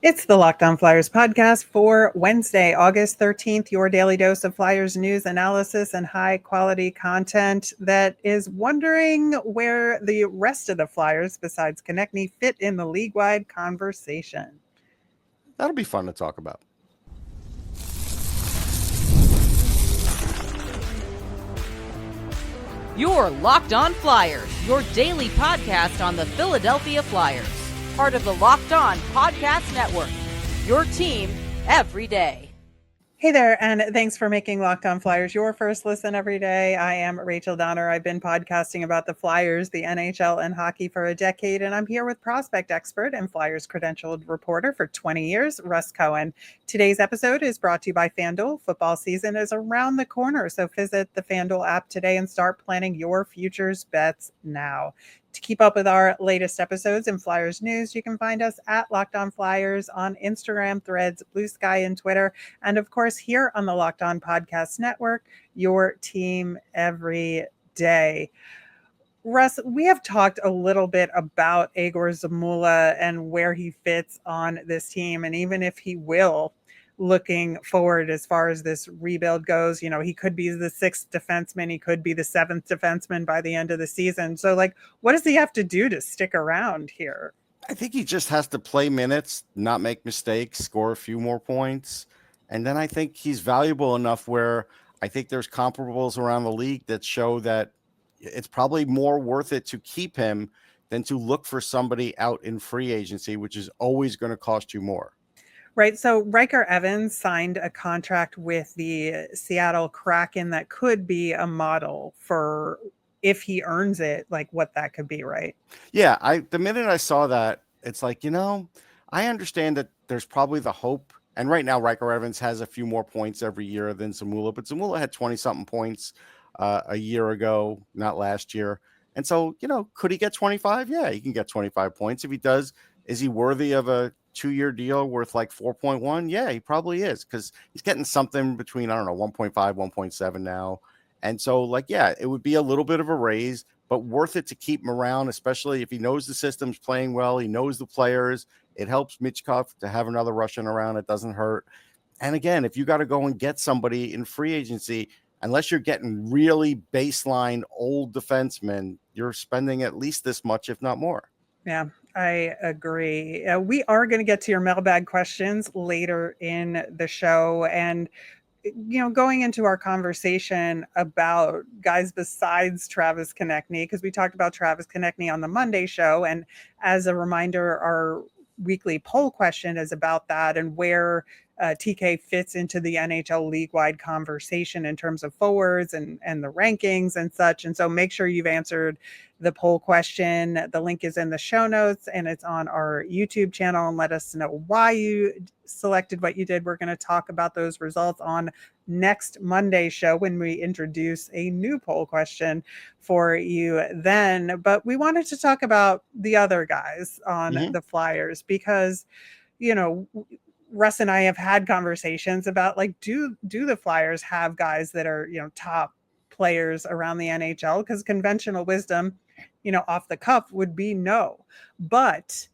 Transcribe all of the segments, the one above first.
It's the Locked On Flyers podcast for Wednesday, August 13th, your daily dose of Flyers news, analysis, and high quality content that is wondering where the rest of the Flyers, besides Konecny, fit in the league-wide conversation. That'll be fun to talk about. You're Locked On Flyers, your daily podcast on the Philadelphia Flyers. Part of the Locked On Podcast Network, your team every day. Hey there, and thanks for making Locked On Flyers your first listen every day. I am Rachel Donner. I've been podcasting about the Flyers, the NHL, and hockey for a decade, and I'm here with prospect expert and Flyers credentialed reporter for 20 years, Russ Cohen. Today's episode is brought to you by FanDuel. Football season is around the corner, so visit the FanDuel app today and start planning your futures bets now. To keep up with our latest episodes and Flyers news, you can find us at Locked On Flyers on Instagram, Threads, Blue Sky, and Twitter. And of course, here on the Locked On Podcast Network, your team every day. Russ, we have talked a little bit about Egor Zamula and where he fits on this team, and even if he will, looking forward as far as this rebuild goes, you know, he could be the sixth defenseman, he could be the seventh defenseman by the end of the season. So, like, what does he have to do to stick around here? I think he just has to play minutes, not make mistakes, score a few more points. And then I think he's valuable enough where I think there's comparables around the league that show that it's probably more worth it to keep him than to look for somebody out in free agency, which is always going to cost you more. Right. So Riker Evans signed a contract with the Seattle Kraken that could be a model for, if he earns it, like what that could be, right? Yeah, the minute I saw that, it's like, I understand that there's probably the hope. And right now, Riker Evans has a few more points every year than Zamula, but Zamula had 20-something points a year ago, not last year. And so, could he get 25? Yeah, he can get 25 points. If he does, is he worthy of a 2-year deal worth like 4.1? Yeah, he probably is, because he's getting something between, 1.5, 1.7 now. And so, like, yeah, it would be a little bit of a raise, but worth it to keep him around, especially if he knows the system's playing well, he knows the players. It helps Michkov to have another Russian around. It doesn't hurt. And again, if you got to go and get somebody in free agency, unless you're getting really baseline old defensemen, you're spending at least this much, if not more. Yeah, I agree. We are going to get to your mailbag questions later in the show. And, going into our conversation about guys besides Travis Konecny, because we talked about Travis Konecny on the Monday show. And as a reminder, our weekly poll question is about that and where TK fits into the NHL league-wide conversation in terms of forwards and the rankings and such. And so make sure you've answered the poll question. The link is in the show notes and it's on our YouTube channel, and let us know why you selected what you did. We're going to talk about those results on next Monday's show when we introduce a new poll question for you then. But we wanted to talk about the other guys on the Flyers because, Russ and I have had conversations about, like, do the Flyers have guys that are, top players around the NHL? Because conventional wisdom, off the cuff would be no. But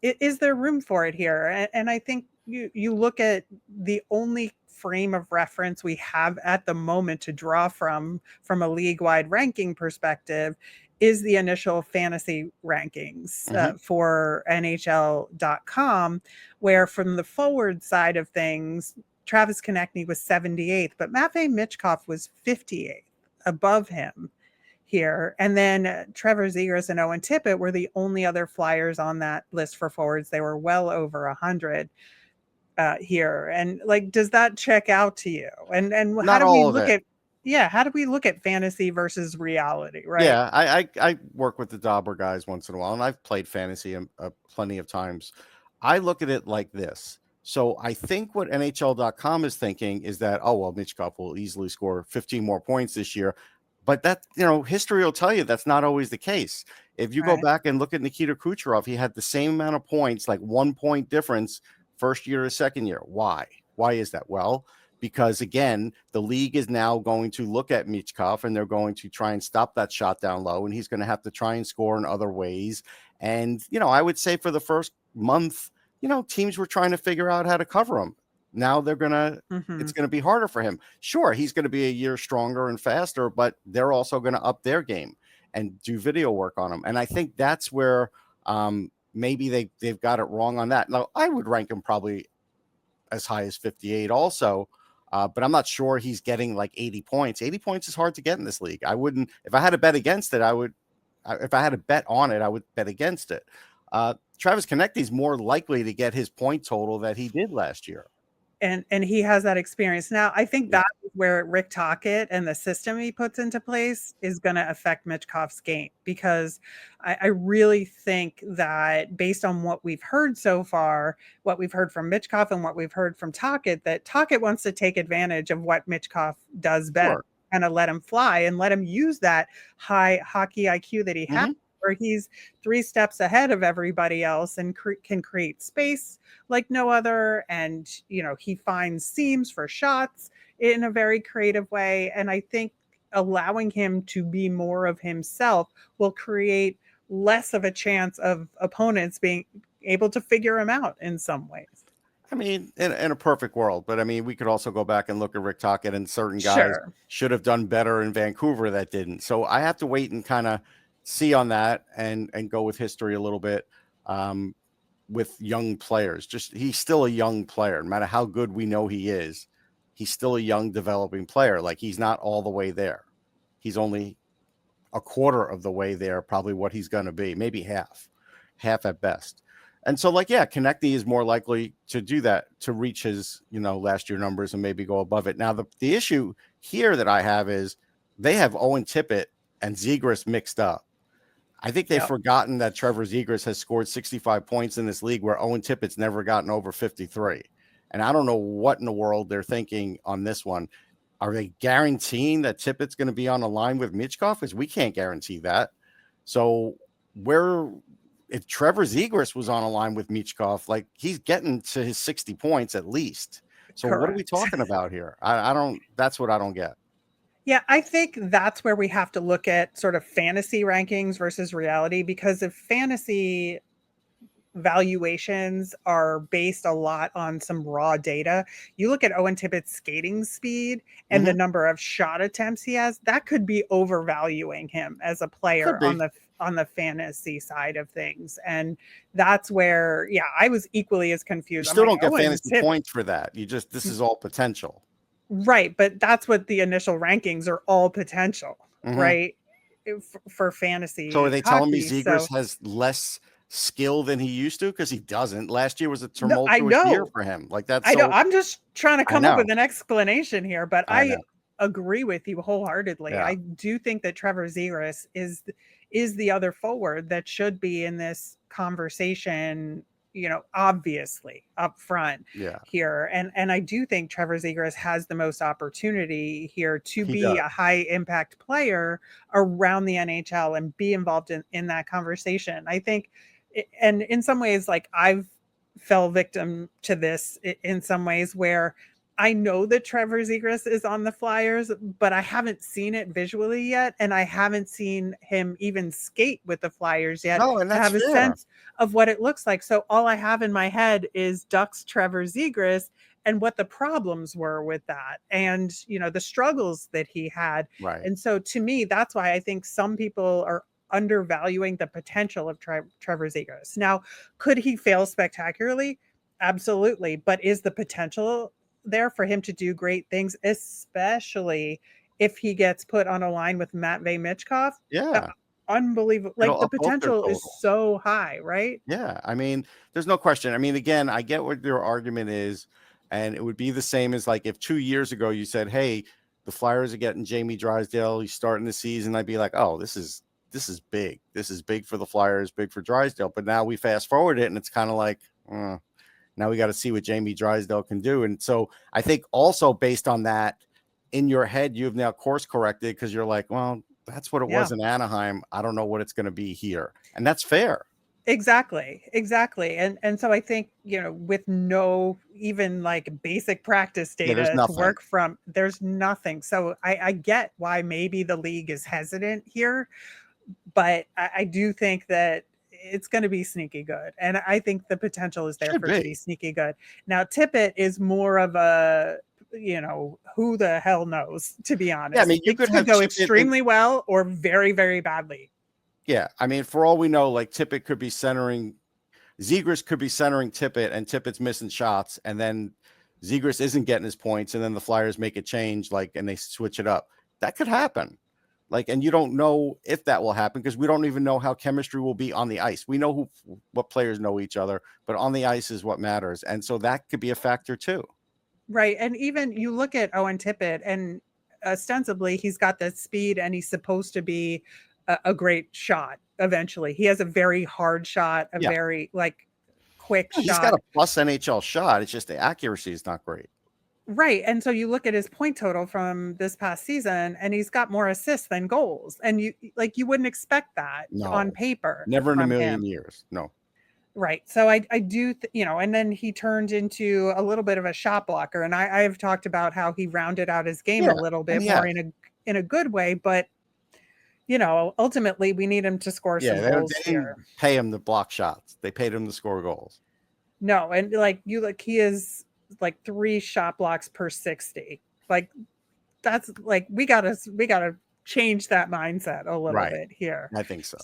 is there room for it here? And I think you look at the only frame of reference we have at the moment to draw from a league-wide ranking perspective is the initial fantasy rankings for NHL.com, where from the forward side of things, Travis Konecny was 78th, but Matvei Michkov was 58th above him here. And then Trevor Zegras and Owen Tippett were the only other Flyers on that list for forwards. They were well over 100 here. And, like, does that check out to you? And how do we look at how do we look at fantasy versus reality, right? Yeah, I work with the Dauber guys once in a while, and I've played fantasy plenty of times. I look at it like this. So I think what NHL.com is thinking is that, Michkov will easily score 15 more points this year. But that, history will tell you that's not always the case. If you go back and look at Nikita Kucherov, he had the same amount of points, like 1 point difference, first year to second year. Why? Why is that? Well, because again, the league is now going to look at Michkov and they're going to try and stop that shot down low, and he's going to have to try and score in other ways. And, I would say for the first month, teams were trying to figure out how to cover him. Now it's going to be harder for him. Sure, he's going to be a year stronger and faster, but they're also going to up their game and do video work on him. And I think that's where maybe they've got it wrong on that. Now, I would rank him probably as high as 58 also, but I'm not sure he's getting like 80 points. 80 points is hard to get in this league. I wouldn't, if I had to bet against it, if I had to bet on it, I would bet against it. Travis Konecny is more likely to get his point total that he did last year. And he has that experience. Now, I think that's where Rick Tocchet and the system he puts into place is going to affect Michkov's game, because I really think that based on what we've heard so far, what we've heard from Michkov and what we've heard from Tocchet, that Tocchet wants to take advantage of what Michkov does better, kind of let him fly and let him use that high hockey IQ that he has, where he's 3 steps ahead of everybody else and can create space like no other. And, he finds seams for shots in a very creative way. And I think allowing him to be more of himself will create less of a chance of opponents being able to figure him out in some ways. I mean, in a perfect world, but I mean, we could also go back and look at Rick Tocchet, and certain guys should have done better in Vancouver that didn't. So I have to wait and kind of see on that and go with history a little bit with young players. He's still a young player. No matter how good we know he is, he's still a young developing player. Like, he's not all the way there. He's only a quarter of the way there, probably what he's going to be, maybe half at best. And so, Konecny is more likely to do that, to reach his, last year numbers and maybe go above it. Now, the issue here that I have is they have Owen Tippett and Zegras mixed up. I think they've forgotten that Trevor Zegras has scored 65 points in this league, where Owen Tippett's never gotten over 53. And I don't know what in the world they're thinking on this one. Are they guaranteeing that Tippett's going to be on a line with Michkov? Because we can't guarantee that. So if Trevor Zegras was on a line with Michkov, like, he's getting to his 60 points at least. So What are we talking about here? I don't, that's what I don't get. Yeah, I think that's where we have to look at sort of fantasy rankings versus reality, because if fantasy valuations are based a lot on some raw data, you look at Owen Tippett's skating speed and the number of shot attempts he has, that could be overvaluing him as a player on the fantasy side of things. And that's where, I was equally as confused. You still don't get fantasy points for that. This is all potential. Right. But that's what the initial rankings are, all potential, right? For fantasy. So are they telling me Zegras has less skill than he used to? Because he doesn't. Last year was a tumultuous year for him. Like, that's I know. I'm just trying to come up with an explanation here, but I agree with you wholeheartly. I do think that Trevor Zegras is the other forward that should be in this conversation, obviously up front here. And I do think Trevor Zegras has the most opportunity here to be a high impact player around the NHL and be involved in that conversation. I think, and in some ways, like, I've fell victim to this in some ways, where I know that Trevor Zegras is on the Flyers, but I haven't seen it visually yet. And I haven't seen him even skate with the Flyers yet to have a sense of what it looks like. So all I have in my head is Ducks Trevor Zegras and what the problems were with that, and, the struggles that he had. Right. And so to me, that's why I think some people are undervaluing the potential of Trevor Zegras. Now, could he fail spectacularly? Absolutely. But is the potential there for him to do great things, especially if he gets put on a line with Matvei Michkov? Unbelievable. Like, the potential is so high, right? Yeah. I mean, there's no question. I mean, again, I get what your argument is, and it would be the same as, like, if 2 years ago you said, hey, the Flyers are getting Jamie Drysdale, he's starting the season, I'd be like, oh, this is big. This is big for the Flyers, big for Drysdale. But now we fast forward it, and it's kind of like, now we got to see what Jamie Drysdale can do. And so I think also based on that, in your head, you've now course corrected, because you're like, well, that's what it was in Anaheim. I don't know what it's going to be here. And that's fair. Exactly. And so I think, with no even like basic practice data to work from, there's nothing. So I get why maybe the league is hesitant here, but I do think that it's going to be sneaky good. And I think the potential is there Should for it to be. be sneaky good. Now, Tippett is more of a, who the hell knows, to be honest. Yeah, I mean, you It could could have go Tippett extremely well or very, very badly. Yeah, I mean, for all we know, like Tippett could be centering, Zegras could be centering Tippett, and Tippett's missing shots, and then Zegras isn't getting his points, and then the Flyers make a change, and they switch it up. That could happen. And you don't know if that will happen because we don't even know how chemistry will be on the ice. We know what players know each other, but on the ice is what matters, and so that could be a factor too. Right, and even you look at Owen Tippett, and ostensibly he's got the speed, and he's supposed to be a great shot. Eventually, he has a very hard shot, a very quick He's shot. got a plus NHL shot. It's just the accuracy is not great. Right, and so you look at his point total from this past season, and he's got more assists than goals, and you wouldn't expect that on paper. Never in a from million him. years. No. Right. So I do, and then he turned into a little bit of a shot blocker. And I've talked about how he rounded out his game a little bit more in a good way. But, ultimately we need him to score some goals they here. Pay him to block shots. They paid him to score goals. No. And he is 3 shot blocks per 60. That's we gotta change that mindset a little bit here. I think so.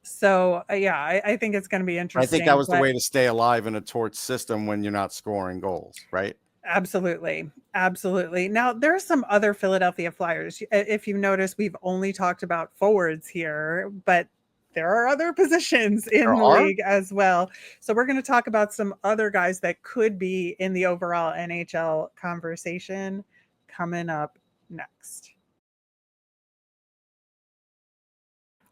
So I think it's going to be interesting. I think that was the way to stay alive in a torch system when you're not scoring goals, right? Absolutely. Now, there are some other Philadelphia Flyers. If you've noticed, we've only talked about forwards here, but there are other positions in the league as well. So we're going to talk about some other guys that could be in the overall NHL conversation coming up next.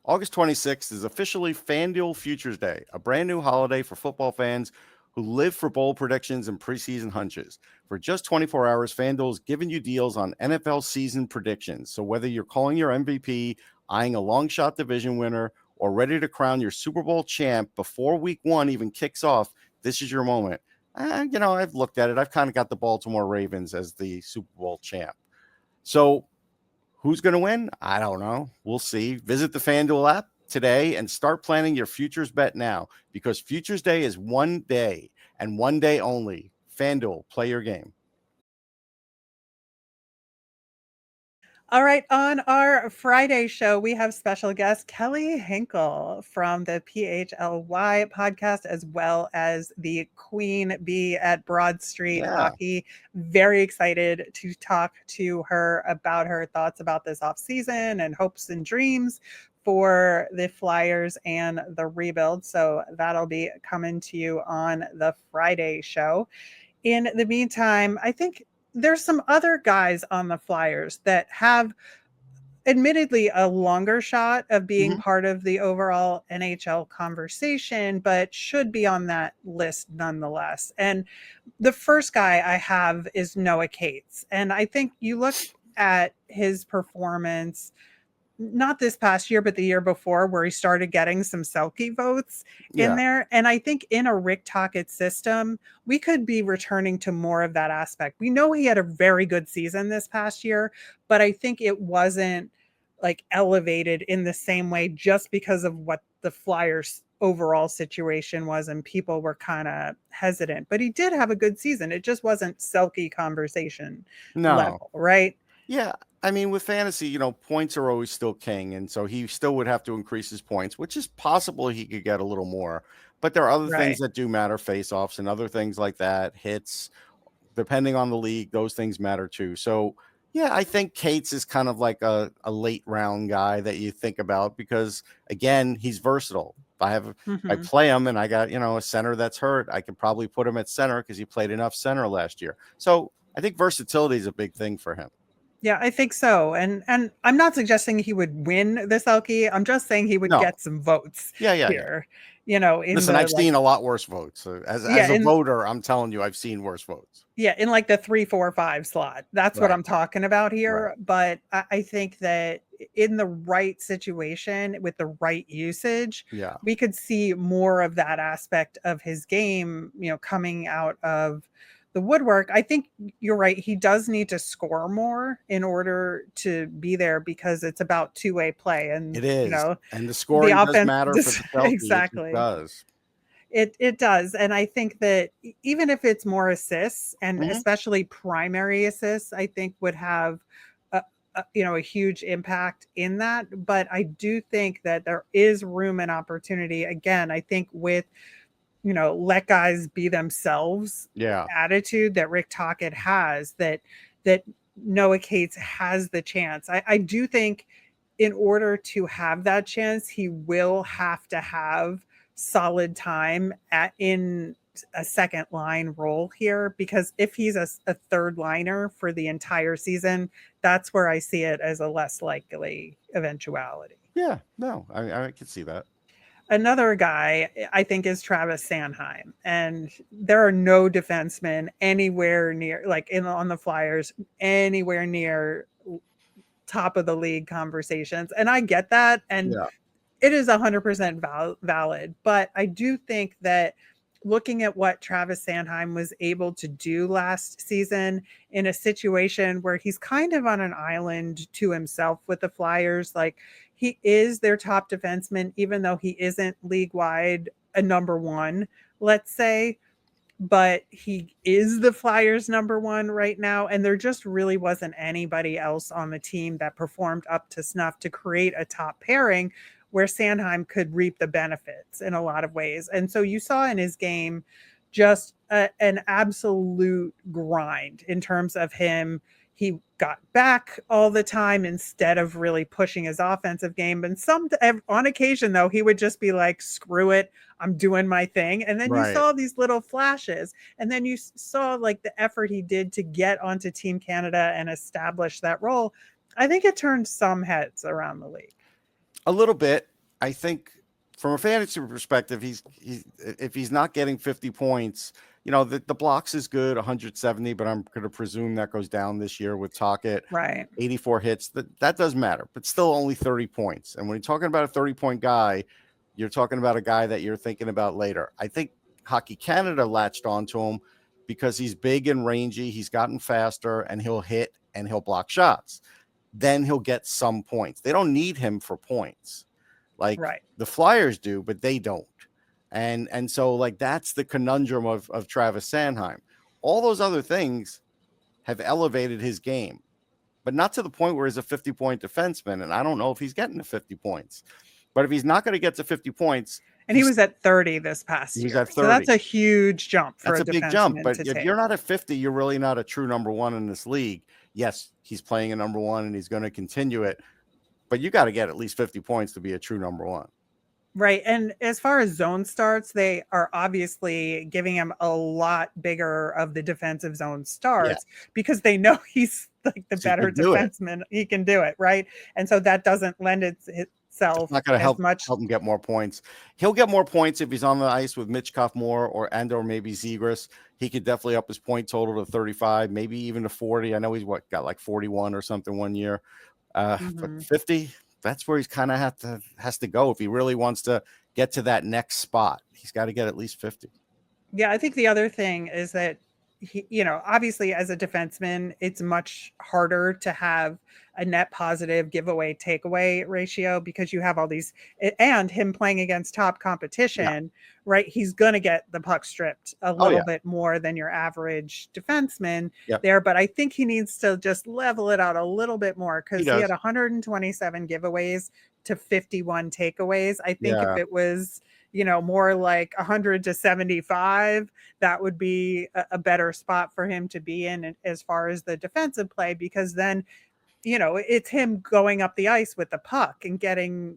August 26th is officially FanDuel Futures Day, a brand new holiday for football fans who live for bold predictions and preseason hunches. For just 24 hours, FanDuel is giving you deals on NFL season predictions. So whether you're calling your MVP, eyeing a long shot division winner, or ready to crown your Super Bowl champ before week 1 even kicks off, this is your moment. I've looked at it. I've kind of got the Baltimore Ravens as the Super Bowl champ. So who's going to win? I don't know. We'll see. Visit the FanDuel app today and start planning your futures bet now, because Futures Day is one day and one day only. FanDuel, play your game. All right, on our Friday show, we have special guest Kelly Hinkle from the PHLY podcast, as well as the Queen Bee at Broad Street Hockey. Very excited to talk to her about her thoughts about this offseason and hopes and dreams for the Flyers and the rebuild. So that'll be coming to you on the Friday show. In the meantime, I think there's some other guys on the Flyers that have admittedly a longer shot of being part of the overall NHL conversation, but should be on that list nonetheless. And the first guy I have is Noah Cates. And I think you look at his performance, not this past year, but the year before, where he started getting some Selke votes in there. And I think in a Rick Tocchet system, we could be returning to more of that aspect. We know he had a very good season this past year, but I think it wasn't elevated in the same way just because of what the Flyers overall situation was, and people were kind of hesitant. But he did have a good season. It just wasn't Selke conversation level, right? Yeah. I mean, with fantasy, points are always still king. And so he still would have to increase his points, which is possible he could get a little more. But there are other things that do matter, face-offs and other things like that, hits, depending on the league, those things matter too. So, yeah, I think Cates is kind of like a late round guy that you think about because, again, he's versatile. If I play him and I got, a center that's hurt, I could probably put him at center because he played enough center last year. So I think versatility is a big thing for him. Yeah, I think so. And I'm not suggesting he would win the Selke. I'm just saying he would get some votes here. Listen, I've seen a lot worse votes. As a voter, I'm telling you, I've seen worse votes. Yeah, in the 3, 4, 5 slot. That's what I'm talking about here. But I think that in the right situation with the right usage, we could see more of that aspect of his game, coming out of the woodwork. I think you're right. He does need to score more in order to be there because it's about two-way play. And, It is. And the the scoring does offense, matter for the Celtics. It exactly. does. It does. And I think that even if it's more assists and especially primary assists, I think would have a huge impact in that. But I do think that there is room and opportunity. Again, I think with let guys be themselves attitude that Rick Tocchet has, that Noah Cates has the chance. I do think in order to have that chance, he will have to have solid time in a second line role here, because if he's a third liner for the entire season, that's where I see it as a less likely eventuality. Yeah, no, I can see that. Another guy I think is Travis Sanheim, and there are no defensemen anywhere near, like on the Flyers, anywhere near top of the league conversations. And I get that. And it is 100% valid. But I do think that looking at what Travis Sanheim was able to do last season in a situation where he's kind of on an island to himself with the Flyers, like he is their top defenseman, even though he isn't league-wide a number one, let's say. But he is the Flyers number one right now. And there just really wasn't anybody else on the team that performed up to snuff to create a top pairing where Sanheim could reap the benefits in a lot of ways. And so you saw in his game just an absolute grind in terms of him. He got back all the time instead of really pushing his offensive game. And on occasion, though, he would just be like, screw it, I'm doing my thing. And then you saw these little flashes. And then you saw like the effort he did to get onto Team Canada and establish that role. I think it turned some heads around the league. A little bit. I think from a fantasy perspective, if he's not getting 50 points, the blocks is good, 170, but I'm going to presume that goes down this year with Tocchet. Right. 84 hits. That does matter, but still only 30 points. And when you're talking about a 30-point guy, you're talking about a guy that you're thinking about later. I think Hockey Canada latched onto him because he's big and rangy. He's gotten faster, and he'll hit and he'll block shots. Then he'll get some points. They don't need him for points like the Flyers do, but they don't. And so like that's the conundrum of Travis Sanheim. All those other things have elevated his game, but not to the point where he's a 50-point defenseman. And I don't know if he's getting to 50 points, but if he's not going to get to 50 points, and he was at 30 this past year. He was at 30. So that's a huge jump for that's a big jump. But if you're not at 50, you're really not a true number one in this league. Yes, he's playing a number one and he's going to continue it, but you got to get at least 50 points to be a true number one. Right. And as far as zone starts, they are obviously giving him a lot bigger of the defensive zone starts because they know he's like the better defenseman. He can do it. Right. And so that doesn't lend itself. It's not going to help him get more points. He'll get more points if he's on the ice with Mitchkov more or maybe Zegras. He could definitely up his point total to 35, maybe even to 40. I know he's got like 41 or something one year. But 50, that's where he's kind of has to go if he really wants to get to that next spot. He's got to get at least 50. Yeah, I think the other thing is that he, obviously as a defenseman, it's much harder to have a net positive giveaway takeaway ratio because you have all these, and him playing against top competition, right? He's going to get the puck stripped a little bit more than your average defenseman there. But I think he needs to just level it out a little bit more because he had 127 giveaways to 51 takeaways. I think if it was, more like 100 to 75, that would be a better spot for him to be in as far as the defensive play, because then, it's him going up the ice with the puck and getting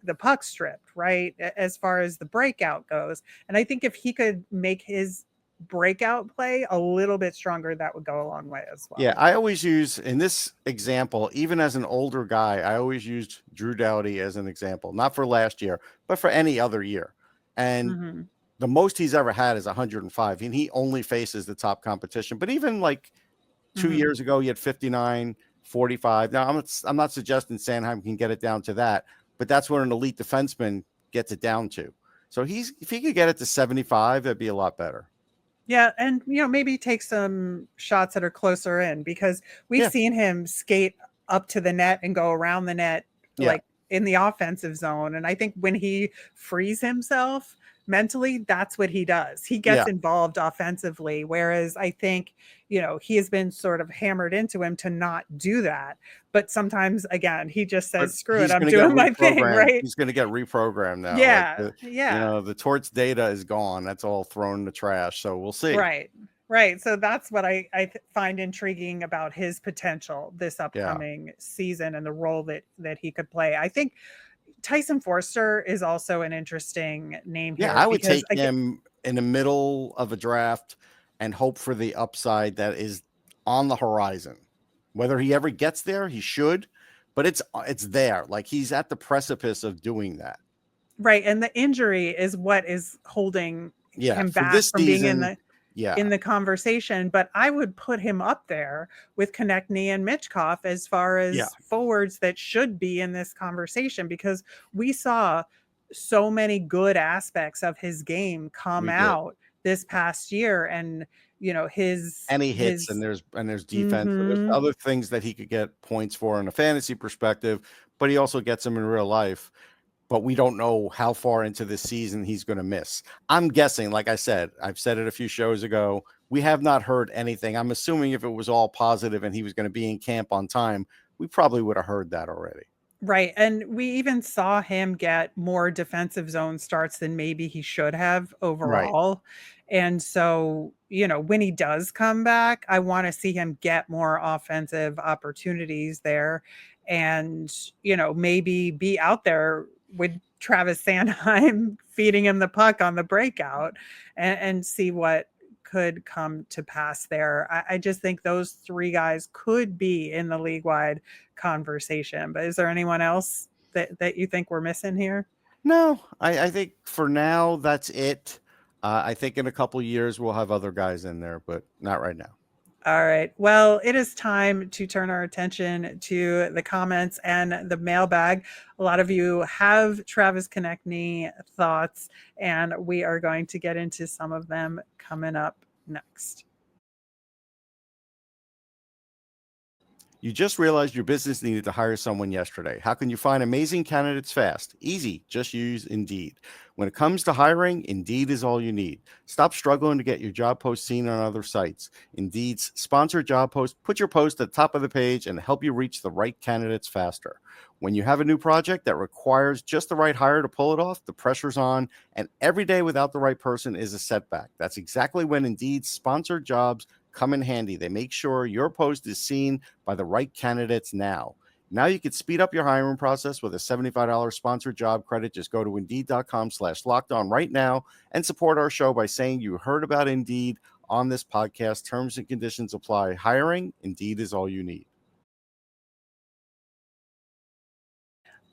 the puck stripped, right? As far as the breakout goes. And I think if he could make his breakout play a little bit stronger, that would go a long way as well. Yeah, I always use, in this example, even as an older guy, I always used Drew Doughty as an example, not for last year, but for any other year. And the most he's ever had is 105, and he only faces the top competition. But even like 2 years ago, he had 59, 45. Now, I'm not suggesting Sanheim can get it down to that, but that's what an elite defenseman gets it down to. So if he could get it to 75, that'd be a lot better. Yeah, and maybe take some shots that are closer in, because we've Yeah. seen him skate up to the net and go around the net, Yeah. like in the offensive zone. And I think when he frees himself mentally, that's what he does. He gets Yeah. involved offensively. Whereas I think, he has been sort of hammered into him to not do that. But sometimes, again, he just But says, screw it, he's I'm going to get doing my thing, reprogrammed. right? He's going to get reprogrammed now. Like Yeah, yeah. the torts data is gone. That's all thrown in the trash. So we'll see. Right. Right. So that's what I find intriguing about his potential this Yeah. upcoming season and the role that he could play. I think Tyson Foerster is also an interesting name Yeah. here I would because take him in the middle of a draft and hope for the upside that is on the horizon. Whether he ever gets there, he should, but it's there. Like he's at the precipice of doing that. right, and the injury is what is holding Yeah. him For back this from being in season, the yeah. conversation, but I would put him up there with Konecny and Michkov as far Yeah. as forwards that should be in this conversation, because we saw so many good aspects of his game come We did. out this past year. And his And he hits, and there's defense. So there's mhm. other things that he could get points for in a fantasy perspective, but he also gets them in real life. But we don't know how far into this season he's going to miss. I'm guessing, like I said, I've said it a few shows ago, we have not heard anything. I'm assuming if it was all positive and he was going to be in camp on time, we probably would have heard that already. Right, and we even saw him get more defensive zone starts than maybe he should have Right. overall. And so, when he does come back, I want to see him get more offensive opportunities there and, maybe be out there with Travis Sanheim feeding him the puck on the breakout and see what could come to pass there. I just think those three guys could be in the league wide conversation. But is there anyone else that you think we're missing here? No, I think for now that's it. I think in a couple years we'll have other guys in there, but not right now. All right. Well, it is time to turn our attention to the comments and the mailbag. A lot of you have Travis Konecny thoughts, and we are going to get into some of them coming up next. You just realized your business needed to hire someone yesterday. How can you find amazing candidates fast? Easy. Just use Indeed. When it comes to hiring, Indeed is all you need. Stop struggling to get your job post seen on other sites. Indeed's sponsored job post put your post at the top of the page and help you reach the right candidates faster. When you have a new project that requires just the right hire to pull it off, the pressure's on, and every day without the right person is a setback. That's exactly when Indeed's sponsored jobs come in handy. They make sure your post is seen by the right candidates now. Now you can speed up your hiring process with a $75 sponsored job credit. Just go to Indeed.com/lockedon right now and support our show by saying you heard about Indeed on this podcast. Terms and conditions apply. Hiring, Indeed is all you need.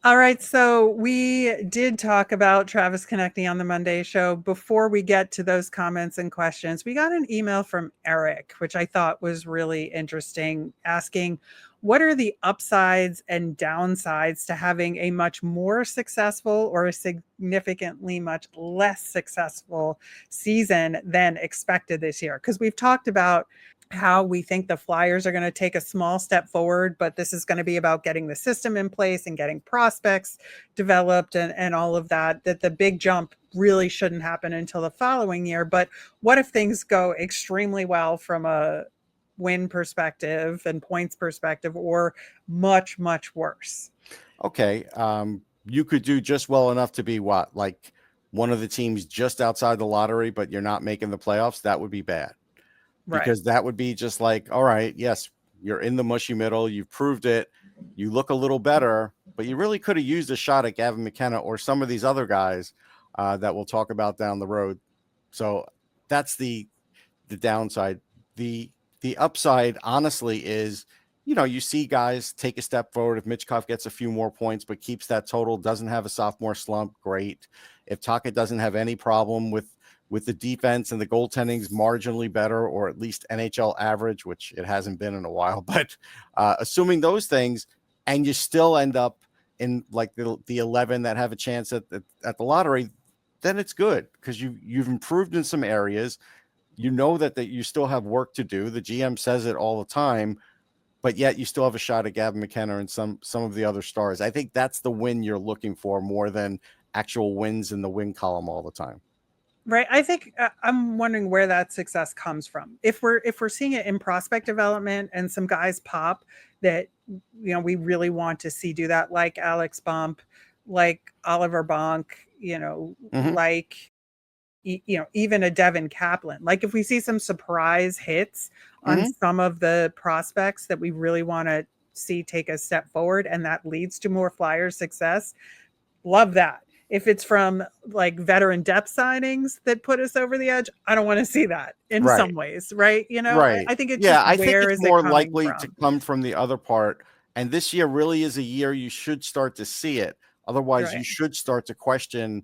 All right, so we did talk about Travis Konecny on the Monday show. Before we get to those comments and questions, we got an email from Eric, which I thought was really interesting, asking, what are the upsides and downsides to having a much more successful or a significantly much less successful season than expected this year? Because we've talked about how we think the Flyers are going to take a small step forward, but this is going to be about getting the system in place and getting prospects developed and all of that, that the big jump really shouldn't happen until the following year. But what if things go extremely well from a win perspective and points perspective, or much, much worse? Okay. You could do just well enough to be what? Like one of the teams just outside the lottery, but you're not making the playoffs. That would be bad. Right. Because that would be just like, all right, yes, you're in the mushy middle. You've proved it. You look a little better, but you really could have used a shot at Gavin McKenna or some of these other guys that we'll talk about down the road. So that's the downside. The upside, honestly, is, you see guys take a step forward. If Michkov gets a few more points but keeps that total, doesn't have a sophomore slump, great. If Taka doesn't have any problem with the defense and the goaltending's marginally better, or at least NHL average, which it hasn't been in a while, but assuming those things, and you still end up in like the 11 that have a chance at the lottery, then it's good because you've improved in some areas. you know that you still have work to do. The GM says it all the time, but yet you still have a shot at Gavin McKenna and some of the other stars. I think that's the win you're looking for more than actual wins in the win column all the time. Right. I think I'm wondering where that success comes from. If we're seeing it in prospect development and some guys pop that we really want to see do that, like Alex Bump, like Oliver Bonk, like even a Devin Kaplan. Like if we see some surprise hits on some of the prospects that we really want to see take a step forward, and that leads to more Flyers success, love that. If it's from like veteran depth signings that put us over the edge, I don't want to see that in some ways, right? Right. I think it's I think it's more likely from? to come from the other part. And this year really is a year you should start to see it. Otherwise, you should start to question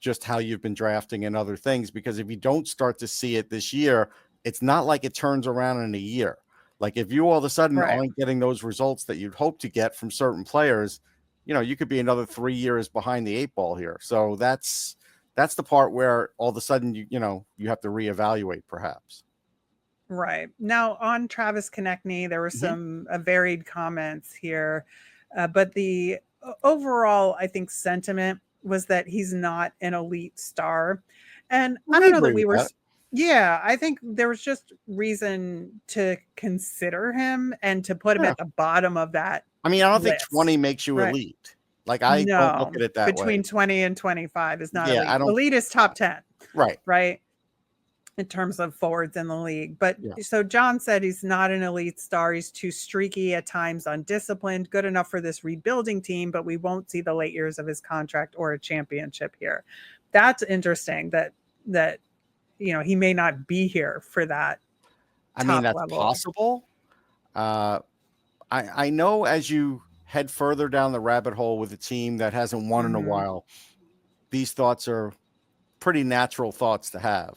just how you've been drafting and other things. Because if you don't start to see it this year, it's not like it turns around in a year. Like if you all of a sudden aren't getting those results that you'd hope to get from certain players, you could be another 3 years behind the 8 ball here. So that's the part where all of a sudden you have to reevaluate perhaps. Right. Now on Travis Konecny, there were some varied comments here, but the overall, I think, sentiment was that he's not an elite star. And I don't know that we were. Yeah, I think there was just reason to consider him and to put him at the bottom of that. I mean, I don't think 20 makes you elite. Like I don't look at it that way. Between 20 and 25 is not elite. I don't. Elite is top 10. Right. In terms of forwards in the league. But so John said he's not an elite star. He's too streaky, at times undisciplined, good enough for this rebuilding team, but we won't see the late years of his contract or a championship here. That's interesting that he may not be here for that. I mean, that's level. possible. I know as you head further down the rabbit hole with a team that hasn't won in a while, these thoughts are pretty natural thoughts to have.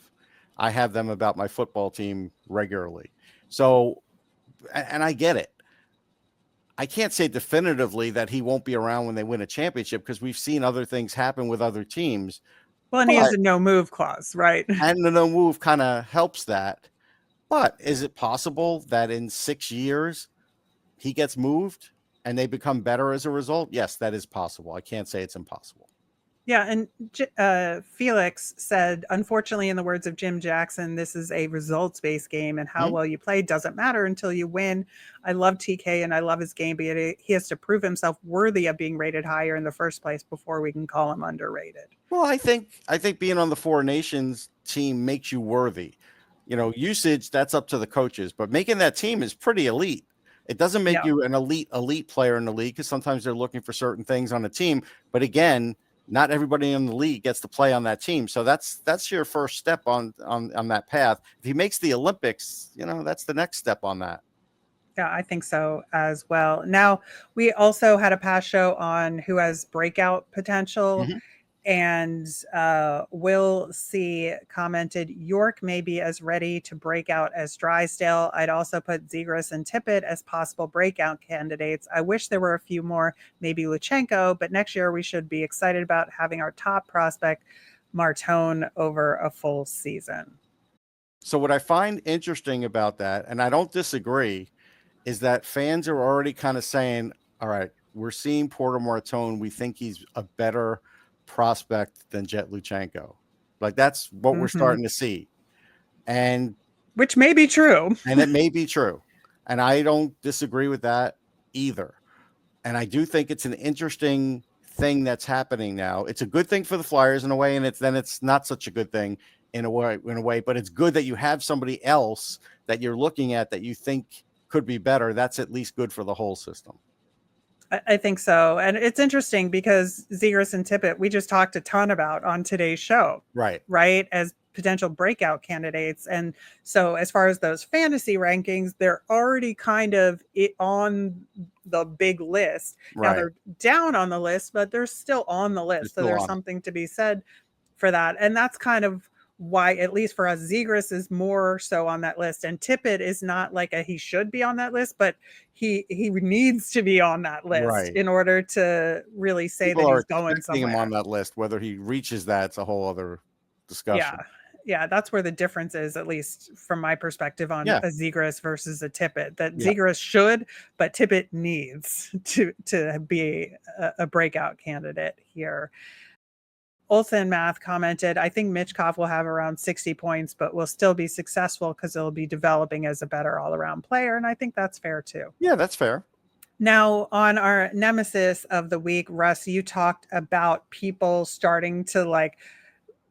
I have them about my football team regularly. So, and I get it. I can't say definitively that he won't be around when they win a championship because we've seen other things happen with other teams. Well, and he has a no move clause, right? And the no move kind of helps that. But is it possible that in 6 years he gets moved and they become better as a result? Yes, that is possible. I can't say it's impossible. Yeah, and Felix said, unfortunately, in the words of Jim Jackson, this is a results-based game, and how well you play doesn't matter until you win. I love TK, and I love his game, but he has to prove himself worthy of being rated higher in the first place before we can call him underrated. Well, I think being on the Four Nations team makes you worthy. Usage, that's up to the coaches, but making that team is pretty elite. It doesn't make you an elite player in the league because sometimes they're looking for certain things on a team. But again, not everybody in the league gets to play on that team. So that's your first step on that path. If he makes the Olympics, that's the next step on that. Yeah, I think so as well. Now, we also had a past show on who has breakout potential. And Will C commented, York may be as ready to break out as Drysdale. I'd also put Zegras and Tippett as possible breakout candidates. I wish there were a few more, maybe Luchenko, but next year we should be excited about having our top prospect, Martone, over a full season. So what I find interesting about that, and I don't disagree, is that fans are already kind of saying, all right, we're seeing Porter Martone. We think he's a better prospect than Jet Luchenko. Like that's what we're starting to see. And which may be true. And it may be true. And I don't disagree with that either. And I do think it's an interesting thing that's happening now. It's a good thing for the Flyers in a way, and it's not such a good thing in a way, but it's good that you have somebody else that you're looking at that you think could be better. That's at least good for the whole system. I think so. And it's interesting because Zegras and Tippett, we just talked a ton about on today's show. Right. As potential breakout candidates. And so as far as those fantasy rankings, they're already kind of on the big list. Now they're down on the list, but they're still on the list. So there's something to be said for that. And that's kind of why, at least for us, Zegras is more so on that list. And Tippett is not like he should be on that list, but he needs to be on that list in order to really say that he's going somewhere. Him on that list, whether he reaches that's a whole other discussion. Yeah. Yeah, that's where the difference is, at least from my perspective, on a Zegras versus a Tippett. That Zegras should, but Tippett needs to be a breakout candidate here. Olsen Math commented, I think Michkov will have around 60 points, but will still be successful because he'll be developing as a better all-around player. And I think that's fair too. Yeah, that's fair. Now, on our nemesis of the week, Russ, you talked about people starting to like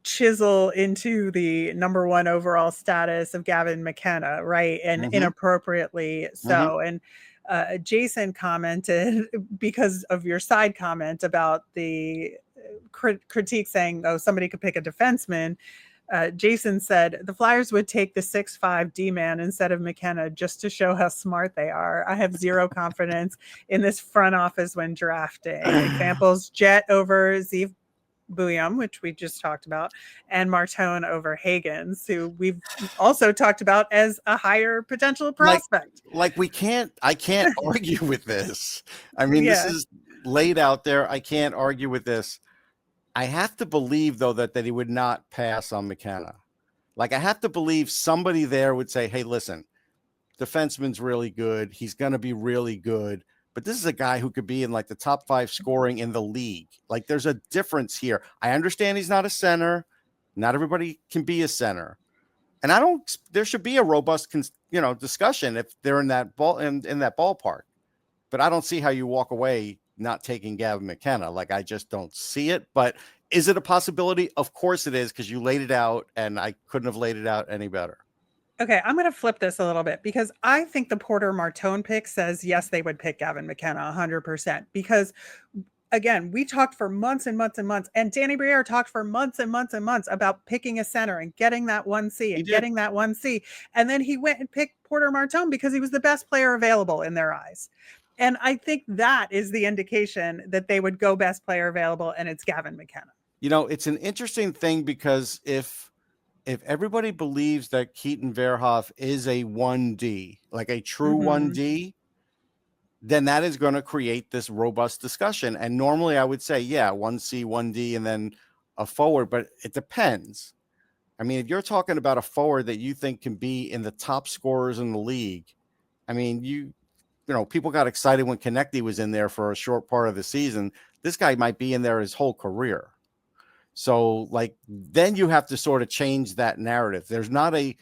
chisel into the number one overall status of Gavin McKenna, right? And inappropriately so. And Jason commented, because of your side comment about the critique saying, oh, somebody could pick a defenseman. Jason said the Flyers would take the 6'5" D-man instead of McKenna just to show how smart they are. I have zero confidence in this front office when drafting. Examples: Jet over Zeev Bouillon, which we just talked about, and Martone over Hagens, who we've also talked about as a higher potential prospect. I can't argue with this. I mean, this is laid out there. I can't argue with this. I have to believe, though, that he would not pass on McKenna. Like, I have to believe somebody there would say, hey, listen, defenseman's really good. He's going to be really good. But this is a guy who could be in like the top 5 scoring in the league. Like, there's a difference here. I understand he's not a center. Not everybody can be a center. And there should be a robust, discussion if they're in that ballpark. But I don't see how you walk away not taking Gavin McKenna. Like, I just don't see it. But is it a possibility? Of course it is, because you laid it out, and I couldn't have laid it out any better. Okay, I'm going to flip this a little bit, because I think the Porter Martone pick says, yes, they would pick Gavin McKenna 100%. Because, again, we talked for months and months and months, and Danny Briere talked for months and months and months about picking a center and getting that 1C and getting that 1C. And then he went and picked Porter Martone because he was the best player available in their eyes. And I think that is the indication that they would go best player available, and it's Gavin McKenna. It's an interesting thing, because if everybody believes that Keaton Verhoff is a 1D, like a true 1D, then that is going to create this robust discussion. And normally I would say, 1C, 1D, and then a forward, but it depends. I mean, if you're talking about a forward that you think can be in the top scorers in the league, I mean, people got excited when Konecny was in there for a short part of the season. This guy might be in there his whole career. So, then you have to sort of change that narrative. There's not a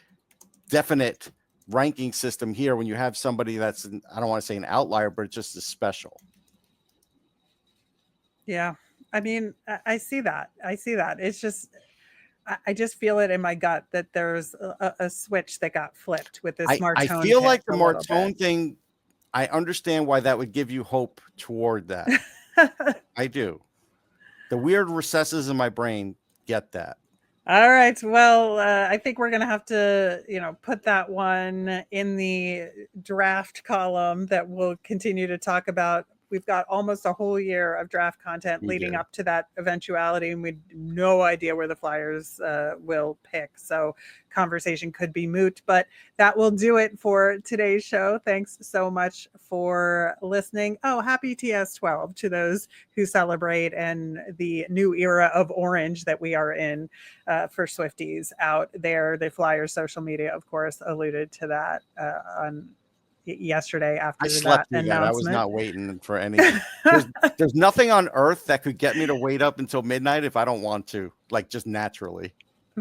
definite ranking system here when you have somebody that's, I don't want to say an outlier, but just as special. Yeah. I mean, I see that. It's just, I just feel it in my gut that there's a switch that got flipped with this Martone. I feel like the Martone thing, I understand why that would give you hope toward that. I do. The weird recesses in my brain get that. All right. Well, I think we're going to have to, put that one in the draft column that we'll continue to talk about. We've got almost a whole year of draft content leading up to that eventuality, and we have no idea where the Flyers will pick. So conversation could be moot, but that will do it for today's show. Thanks so much for listening. Oh, happy TS12 to those who celebrate, and the new era of orange that we are in for Swifties out there. The Flyers social media, of course, alluded to that on yesterday after that announcement. I was not waiting for any. There's nothing on earth that could get me to wait up until midnight if I don't want to, just naturally.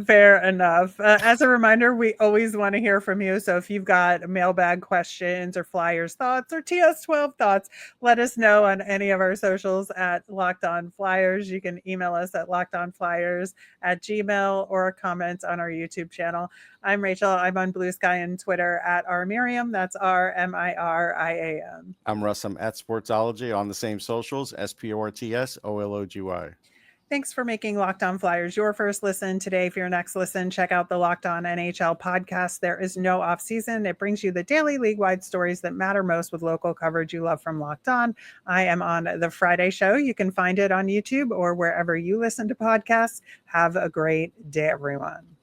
Fair enough. As a reminder, we always want to hear from you. So if you've got mailbag questions or Flyers thoughts or TS12 thoughts, let us know on any of our socials at Locked On Flyers. You can email us at lockedonflyers@gmail.com or comment on our YouTube channel. I'm Rachel. I'm on Blue Sky and Twitter at rmiriam. That's RMIRIAM. I'm Russ. I'm at Sportsology on the same socials, SPORTSOLOGY. Thanks for making Locked On Flyers your first listen today. For your next listen, check out the Locked On NHL podcast. There is no off-season. It brings you the daily league-wide stories that matter most with local coverage you love from Locked On. I am on the Friday show. You can find it on YouTube or wherever you listen to podcasts. Have a great day, everyone.